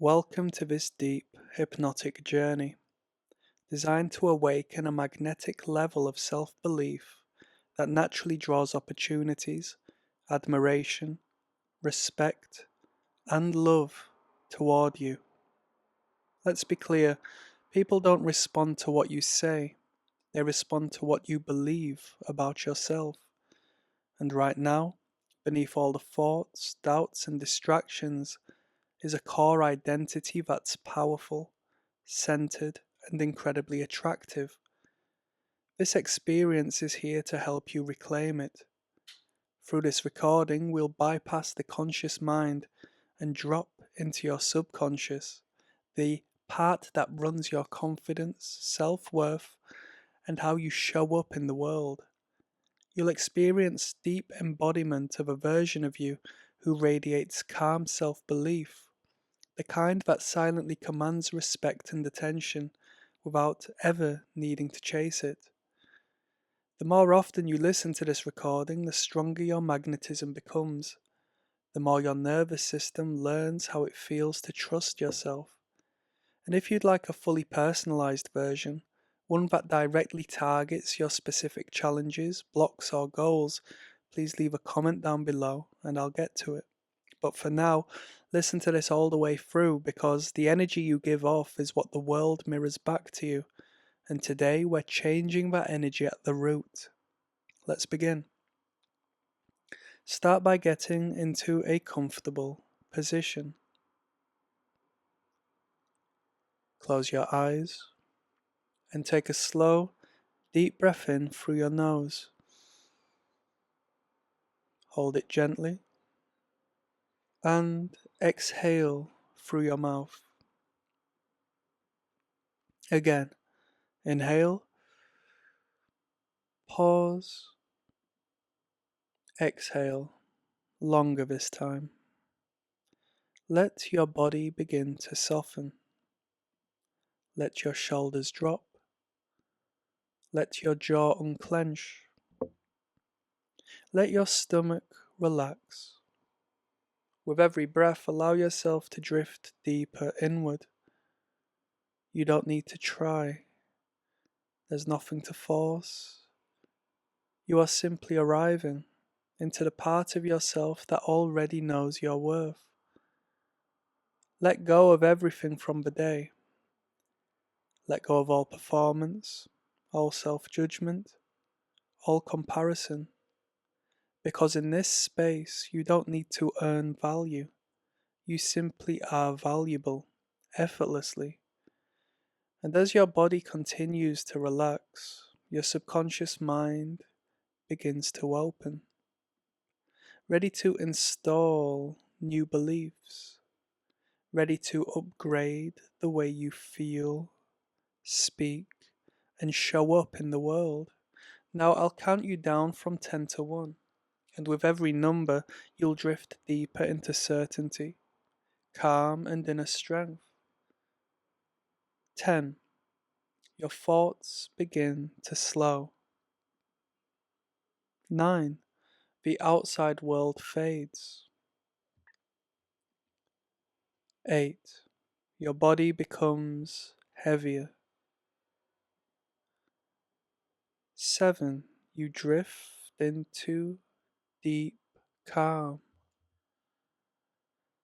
Welcome to this deep, hypnotic journey, designed to awaken a magnetic level of self belief that naturally draws opportunities, admiration, respect, and love toward you. Let's be clear, people don't respond to what you say, they respond to what you believe about yourself. And right now, beneath all the thoughts, doubts, and distractions, is a core identity that's powerful, centered, and incredibly attractive. This experience is here to help you reclaim it. Through this recording, we'll bypass the conscious mind and drop into your subconscious, the part that runs your confidence, self worth, and how you show up in the world. You'll experience deep embodiment of a version of you who radiates calm self belief, the kind that silently commands respect and attention without ever needing to chase it. The more often you listen to this recording, the stronger your magnetism becomes, the more your nervous system learns how it feels to trust yourself. And if you'd like a fully personalized version, one that directly targets your specific challenges, blocks, or goals, please leave a comment down below and I'll get to it. But for now, listen to this all the way through because the energy you give off is what the world mirrors back to you. And today we're changing that energy at the root. Let's begin. Start by getting into a comfortable position. Close your eyes and take a slow, deep breath in through your nose. Hold it gently and exhale through your mouth. Again, inhale, pause, exhale, longer this time. Let your body begin to soften. Let your shoulders drop. Let your jaw unclench. Let your stomach relax. With every breath, allow yourself to drift deeper inward. You don't need to try. There's nothing to force. You are simply arriving into the part of yourself that already knows your worth. Let go of everything from the day. Let go of all performance, all self-judgment, all comparison. Because in this space, you don't need to earn value. You simply are valuable, effortlessly. And as your body continues to relax, your subconscious mind begins to open, ready to install new beliefs, ready to upgrade the way you feel, speak, and show up in the world. Now I'll count you down from 10 to 1, and with every number, you'll drift deeper into certainty, calm, and inner strength. 10. Your thoughts begin to slow. 9. The outside world fades. 8. Your body becomes heavier. 7. You drift into deep calm.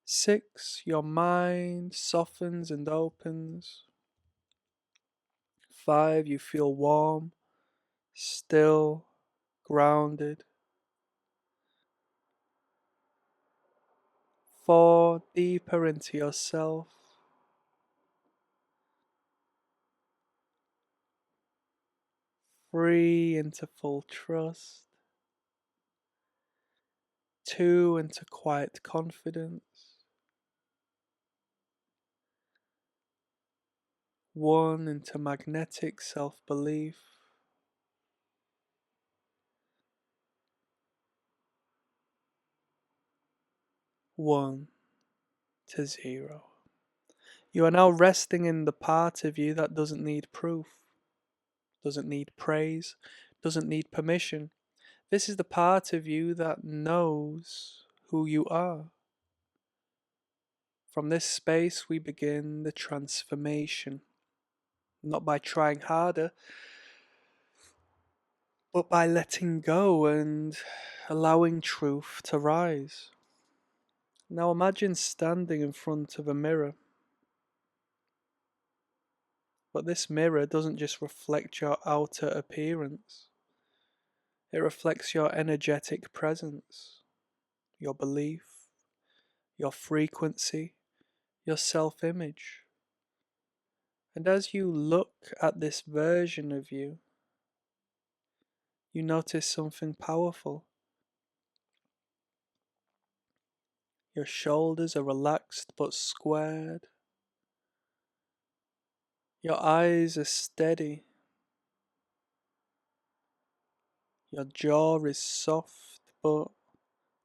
6. Your mind softens and opens. 5. You feel warm, still, grounded. 4. Deeper into yourself. 3. Into full trust. 2. Into quiet confidence. 1. Into magnetic self-belief. 1 to 0. You are now resting in the part of you that doesn't need proof, doesn't need praise, doesn't need permission. This is the part of you that knows who you are. From this space, we begin the transformation, not by trying harder, but by letting go and allowing truth to rise. Now imagine standing in front of a mirror, but this mirror doesn't just reflect your outer appearance, it reflects your energetic presence, your belief, your frequency, your self image. And as you look at this version of you, you notice something powerful. Your shoulders are relaxed but squared. Your eyes are steady. Your jaw is soft, but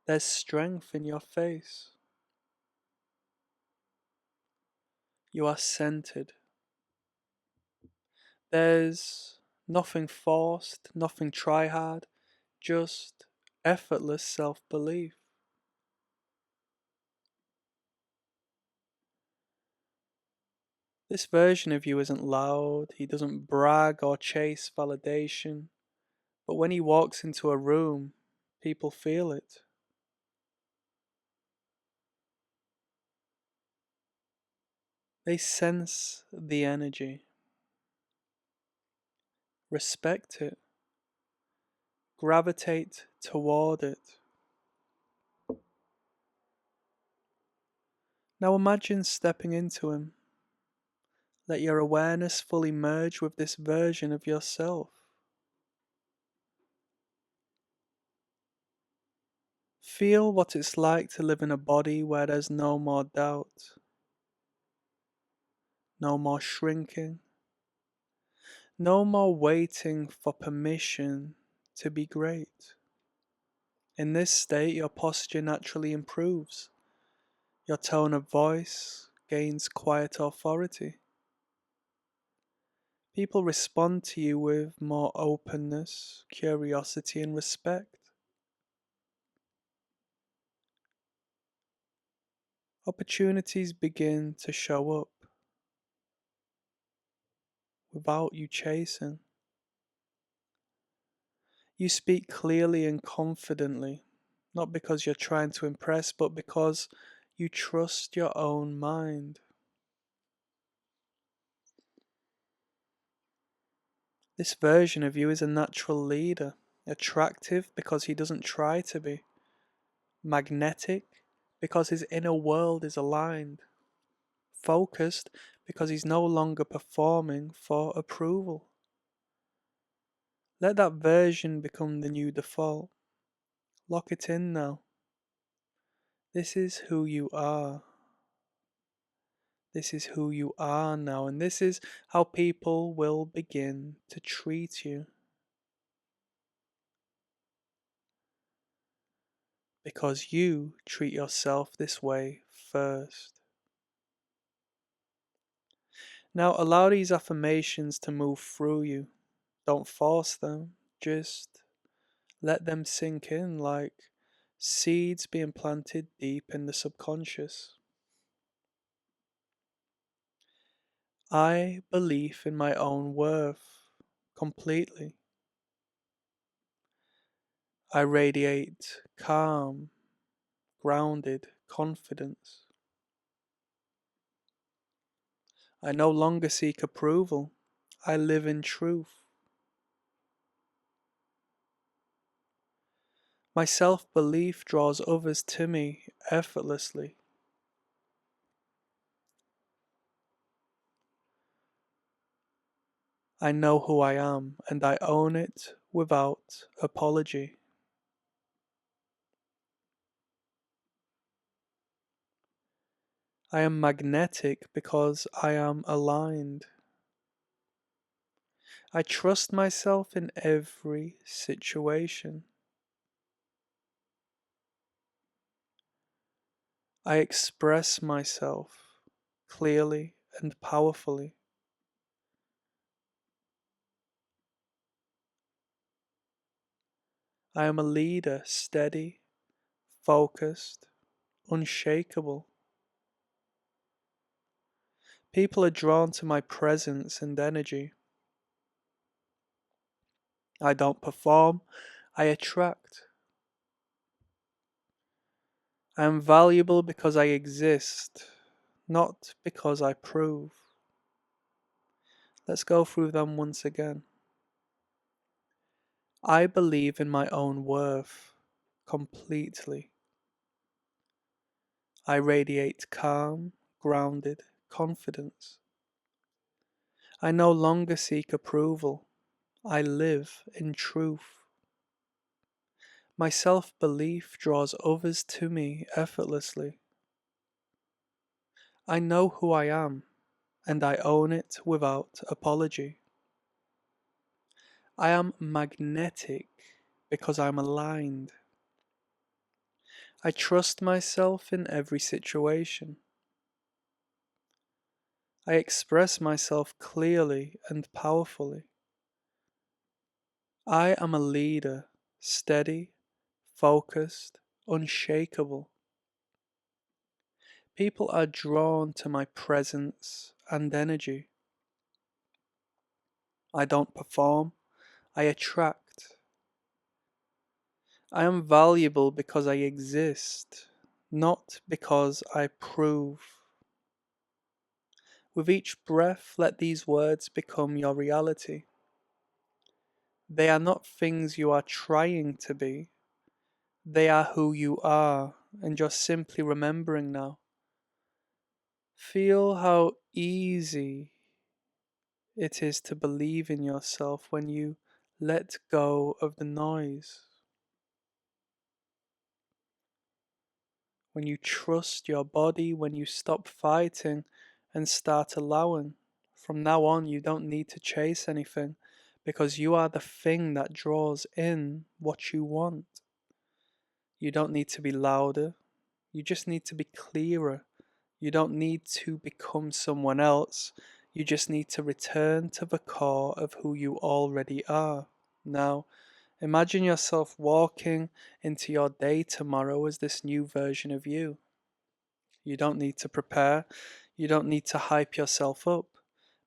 there's strength in your face. You are centered. There's nothing forced, nothing try hard, just effortless self belief. This version of you isn't loud, he doesn't brag or chase validation, but when he walks into a room, people feel it. They sense the energy, respect it, gravitate toward it. Now imagine stepping into him. Let your awareness fully merge with this version of yourself. Feel what it's like to live in a body where there's no more doubt, no more shrinking, no more waiting for permission to be great. In this state, your posture naturally improves. Your tone of voice gains quiet authority. People respond to you with more openness, curiosity, and respect. Opportunities begin to show up without you chasing. You speak clearly and confidently, not because you're trying to impress, but because you trust your own mind. This version of you is a natural leader, attractive because he doesn't try to be, magnetic because his inner world is aligned, focused because he's no longer performing for approval. Let that version become the new default. Lock it in now. This is who you are. This is who you are now, and this is how people will begin to treat you. Because you treat yourself this way first. Now allow these affirmations to move through you. Don't force them, just let them sink in like seeds being planted deep in the subconscious. I believe in my own worth completely. I radiate calm, grounded confidence. I no longer seek approval. I live in truth. My self-belief draws others to me effortlessly. I know who I am and I own it without apology. I am magnetic because I am aligned. I trust myself in every situation. I express myself clearly and powerfully. I am a leader, steady, focused, unshakable. People are drawn to my presence and energy. I don't perform, I attract. I am valuable because I exist, not because I prove. Let's go through them once again. I believe in my own worth completely. I radiate calm, grounded confidence. I no longer seek approval. I live in truth. My self-belief draws others to me effortlessly. I know who I am, and I own it without apology. I am magnetic because I'm aligned. I trust myself in every situation. I express myself clearly and powerfully. I am a leader, steady, focused, unshakable. People are drawn to my presence and energy. I don't perform, I attract. I am valuable because I exist, not because I prove. With each breath, let these words become your reality. They are not things you are trying to be, they are who you are, and you're simply remembering now. Feel how easy it is to believe in yourself when you let go of the noise, when you trust your body, when you stop fighting and start allowing. From now on, you don't need to chase anything because you are the thing that draws in what you want. You don't need to be louder, you just need to be clearer. You don't need to become someone else. You just need to return to the core of who you already are. Now, imagine yourself walking into your day tomorrow as this new version of you. You don't need to prepare. You don't need to hype yourself up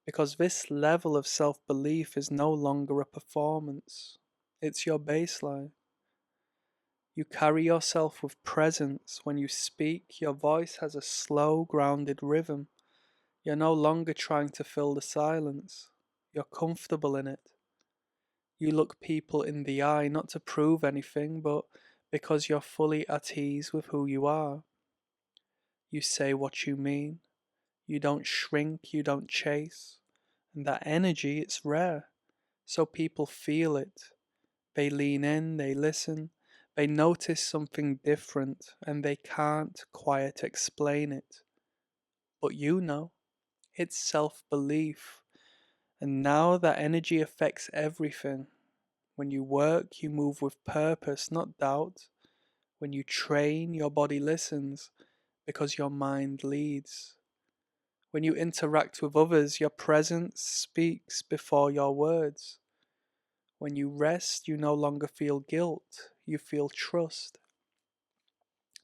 because this level of self-belief is no longer a performance. It's your baseline. You carry yourself with presence. When you speak, your voice has a slow, grounded rhythm. You're no longer trying to fill the silence. You're comfortable in it. You look people in the eye not to prove anything, but because you're fully at ease with who you are. You say what you mean. You don't shrink, you don't chase. And that energy, it's rare. So people feel it. They lean in, they listen, they notice something different, and they can't quite explain it. But you know, it's self-belief. And now that energy affects everything. When you work, you move with purpose, not doubt. When you train, your body listens because your mind leads. When you interact with others, your presence speaks before your words. When you rest, you no longer feel guilt, you feel trust.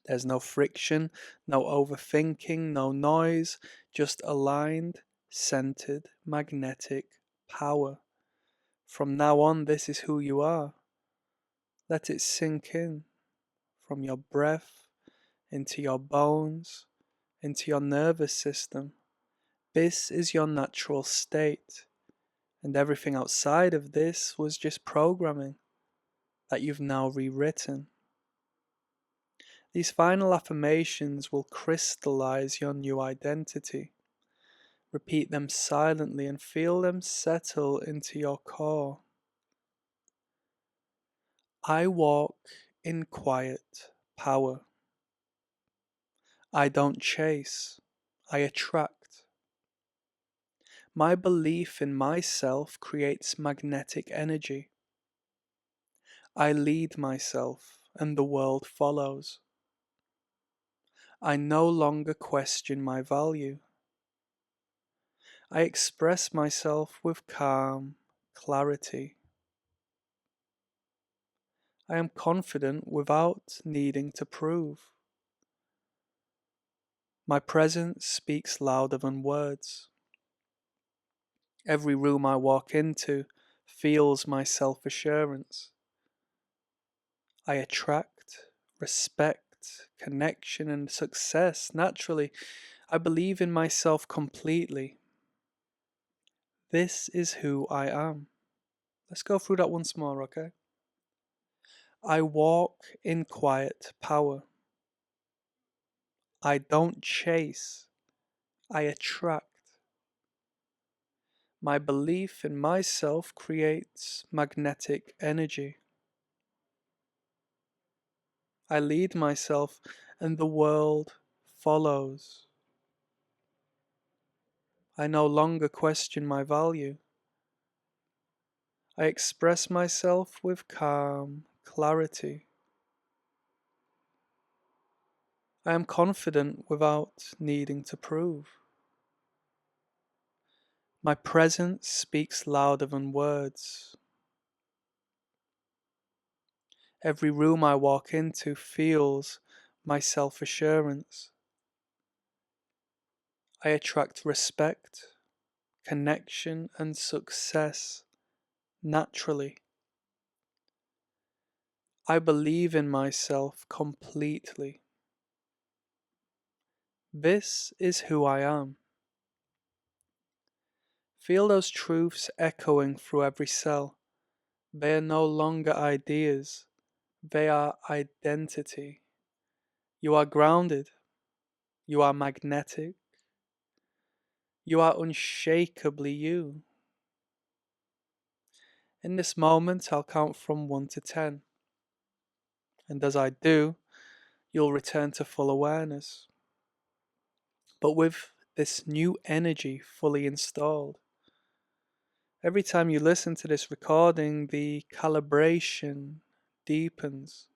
There's no friction, no overthinking, no noise, just aligned, centered, magnetic power. From now on, this is who you are. Let it sink in from your breath into your bones, into your nervous system. This is your natural state, and everything outside of this was just programming that you've now rewritten. These final affirmations will crystallize your new identity. Repeat them silently and feel them settle into your core. I walk in quiet power. I don't chase, I attract. My belief in myself creates magnetic energy. I lead myself and the world follows. I no longer question my value. I express myself with calm, clarity. I am confident without needing to prove. My presence speaks louder than words. Every room I walk into feels my self-assurance. I attract respect, connection, and success naturally. I believe in myself completely. This is who I am. Let's go through that once more, okay? I walk in quiet power. I don't chase, I attract. My belief in myself creates magnetic energy. I lead myself and the world follows. I no longer question my value. I express myself with calm clarity. I am confident without needing to prove. My presence speaks louder than words. Every room I walk into feels my self-assurance. I attract respect, connection, and success naturally. I believe in myself completely. This is who I am. Feel those truths echoing through every cell. They are no longer ideas, they are identity. You are grounded. You are magnetic. You are unshakably you. In this moment, I'll count from 1 to 10. And as I do, you'll return to full awareness. But with this new energy fully installed, every time you listen to this recording, the calibration deepens.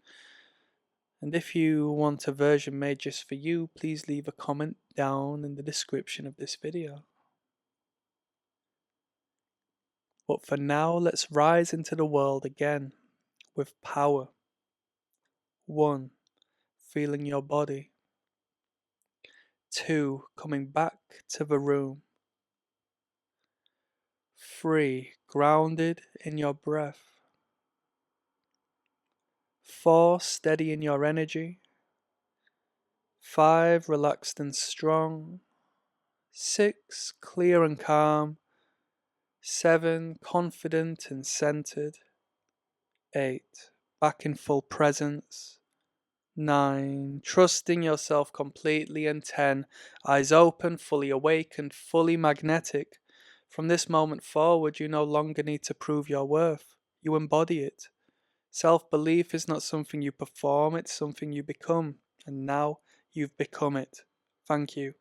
And if you want a version made just for you, please leave a comment down in the description of this video. But for now, let's rise into the world again with power. 1. Feeling your body. 2. Coming back to the room. 3. Grounded in your breath. 4. Steady in your energy. 5. Relaxed and strong. 6. Clear and calm. 7. Confident and centered. 8. Back in full presence. 9. Trusting yourself completely. And 10. Eyes open, fully awake, and fully magnetic. From this moment forward, you no longer need to prove your worth. You embody it. Self-belief is not something you perform, it's something you become. And now you've become it. Thank you.